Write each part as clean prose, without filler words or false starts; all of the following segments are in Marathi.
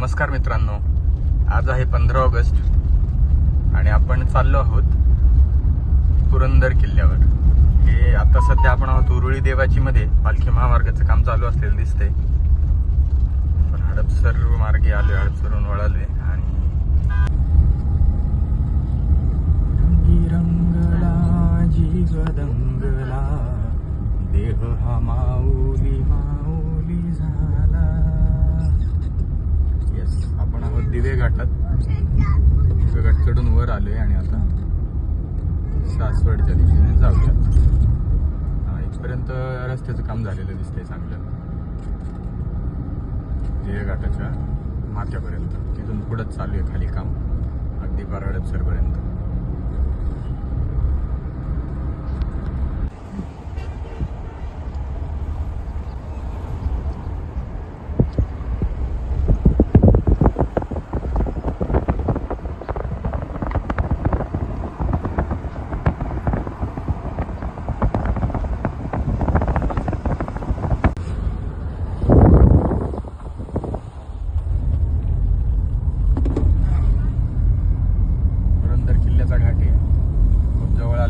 नमस्कार मित्रांनो, आज आहे 15 ऑगस्ट आणि आपण चाललो आहोत पुरंदर किल्ल्यावर. हे आता सध्या आपण आहोत उरुळी देवाची मध्ये. पालखी महामार्गाचं काम चालू असलेलं दिसतंय. पण हडपसर मार्गे आलोय, हडपसरहून वळालोय आणि रंगला जीव दंगला देह हा माऊली माऊली झाला. येस, आपण आहोत दिवे घाटात. दिवे घाट चढून वर आलोय आणि आता सासवडच्या दिशेने जाऊया. इथपर्यंत रस्त्याचं काम झालेलं दिसतंय चांगलं, दिवे घाटाच्या माथ्यापर्यंत. तिथून पुढंच चालू आहे खाली काम, अगदी पार हडपसरपर्यंत.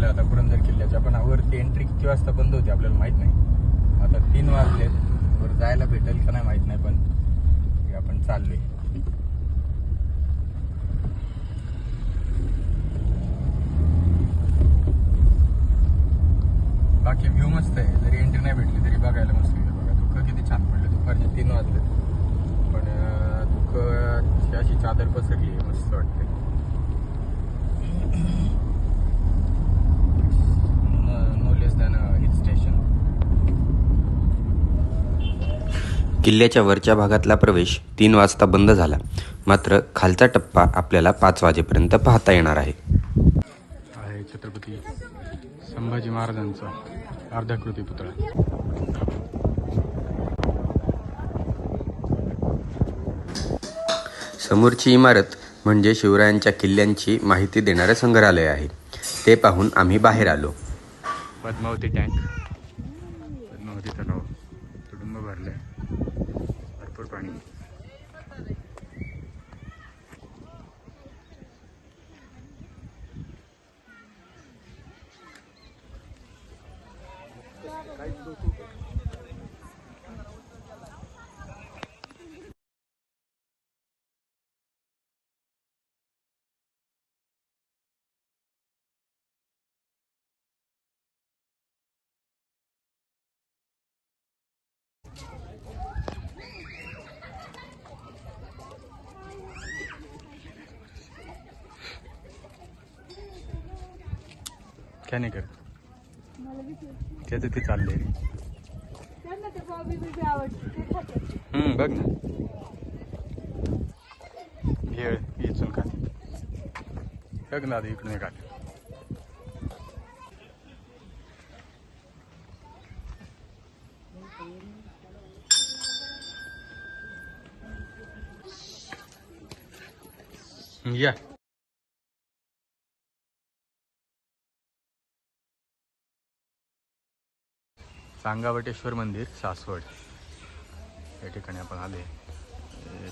आता पुरंदर किल्ल्याच्या पण वरती एंट्री किती वाजता बंद होती आपल्याला माहित नाही. आता 3 वाजले, वर जायला भेटेल का नाही माहित नाही, पण आपण चाललोय. बाकी व्ह्यू मस्त आहे, जरी एंट्री नाही भेटली तरी बघायला मस्त आहे. बघा धुकं किती छान पडलं. दुपारचे 3 वाजले पण धुकं अशी चादर पसरली आहे, मस्त वाटते. किल्ल्याच्या वरच्या भागातला प्रवेश 3 वाजता बंद झाला, मात्र खालचा टप्पा आपल्याला 5 वाजेपर्यंत पाहता येणार आहे. छत्रपती संभाजी महाराजांचा अर्धाकृती पुतळा. समोरची इमारत म्हणजे शिवरायांच्या किल्ल्यांची माहिती देणारे संग्रहालय आहे. ते पाहून आम्ही बाहेर आलो. पद्मावती टँक, पद्मावती तलाव तुडुंब भरलाय, भरपूर पाणी. काय नाही करत त्याचं ते चाललंय. बघ ना, भेळ इथून का बघ ना, इकडून एक आले. या सांगावटेश्वर मंदिर सासवड या ठिकाणी आपण आले.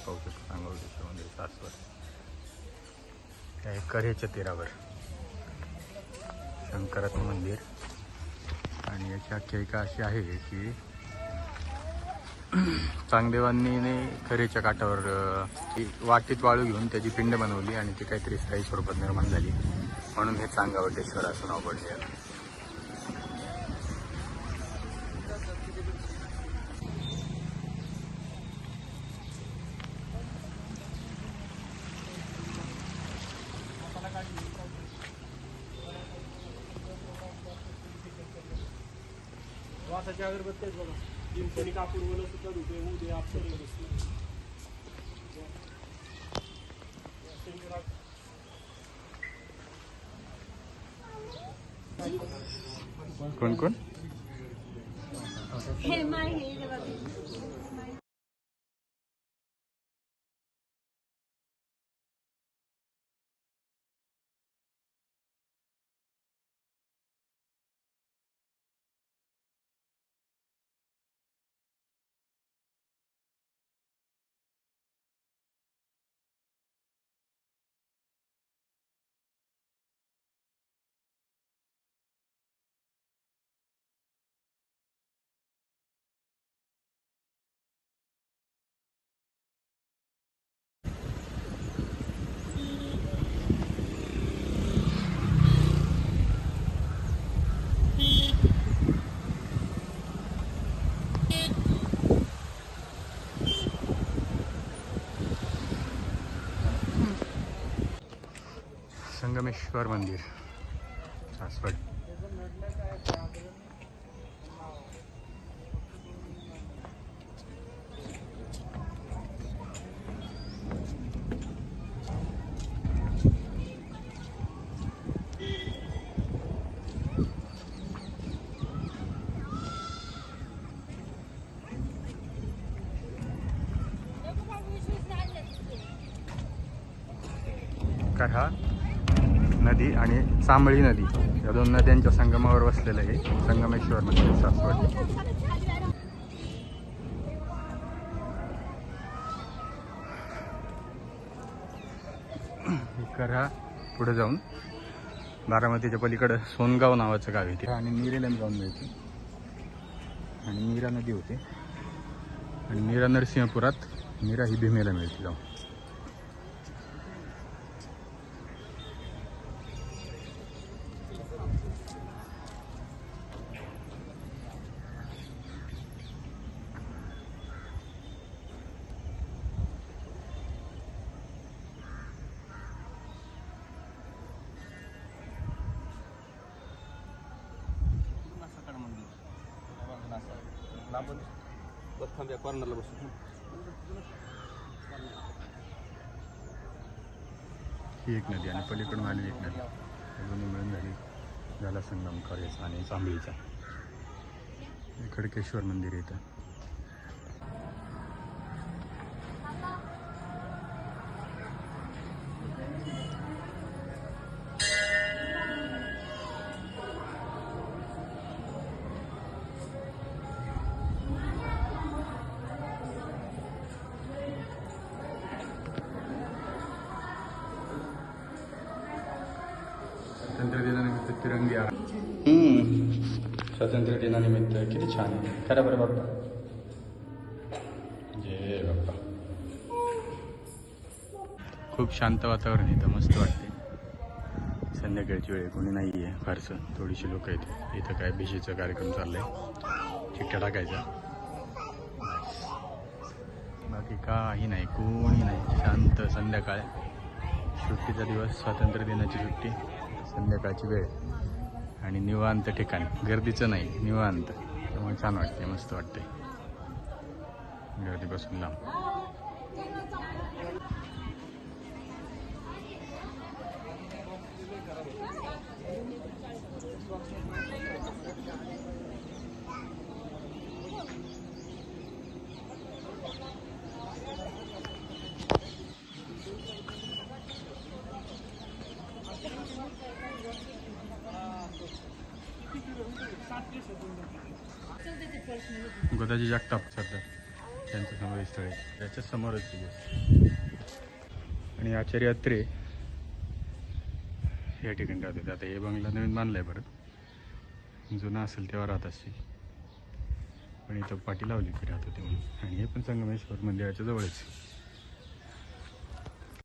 पाहू शकतो सांगावटेश्वर मंदिर सासवड. कऱ्हेच्या तीरावर शंकराचं मंदिर. आणि याची आख्यायिका अशी आहे की चांगदेवांनी कऱ्हेच्या काठावर वाटीत वाळू घेऊन त्याची पिंड बनवली आणि ती काहीतरी स्थायी स्वरूपात निर्माण झाली, म्हणून हे सांगावटेश्वर असं नाव पडले. वासाची अगरबत्ती आहेत बघा, चिंचणी कापूर वलं सुद्धा धुते उद्या आपल्याला कोण कोण हे माहिती संगमेश्वर मंदिर सासवड. कऱ्हा नदी आणि चांबळी नदी या दोन नद्यांच्या संगमावर वसलेलं आहे संगमेश्वर मंदिर सासवड. कऱ्हा पुढे जाऊन बारामतीच्या पलीकडं सोनगाव नावाचं गाव आहे आणि नीरेला जाऊन मिळते आणि नीरा नदी होते आणि नीरा नरसिंहपुरात नीरा ही भीमेला मिळते जाऊन. ही एक नदी आणि पलीकडून आलेली एक नदी या दोन्ही मिळून झाला संगम करायचा आणि चांबळीचा. खडकेश्वर मंदिर येतं. स्वातंत्र्य दिनानिमित्त तिरंगी स्वातंत्र्य दिनानिमित्त किती छान आहे. खरं बरं बाप्पा जय बाप्पा. खूप शांत वातावरण आहे इथं, मस्त वाटते. संध्याकाळची वेळ कोणी नाही आहे फारसं, थोडीशी लोक आहेत इथं. काय बिशीचा कार्यक्रम चाललाय, चिठ्ठ्या टाकायचा, बाकी काही नाही, कोणी नाही. शांत संध्याकाळ, सुट्टीचा दिवस, स्वातंत्र्य दिनाची सुट्टी, संध्याकाळची वेळ आणि निवांत ठिकाण, गर्दीचं नाही, निवांत. त्यामुळे छान वाटते, मस्त वाटते गर्दीपासून लांब. गोदाजी जगताप सरदार त्यांचं समाधी स्थळ आहे त्याच्या समोरच आहे. आणि आचार्य अत्रे या ठिकाणी राहत होते. आता हे बंगला नवीन बांधलाय परत, जुना असेल तेव्हा राहत असेल, पण इथं पाठी लावली की राहत होते म्हणून. आणि हे पण संगमेश्वर मंदिराच्या जवळच.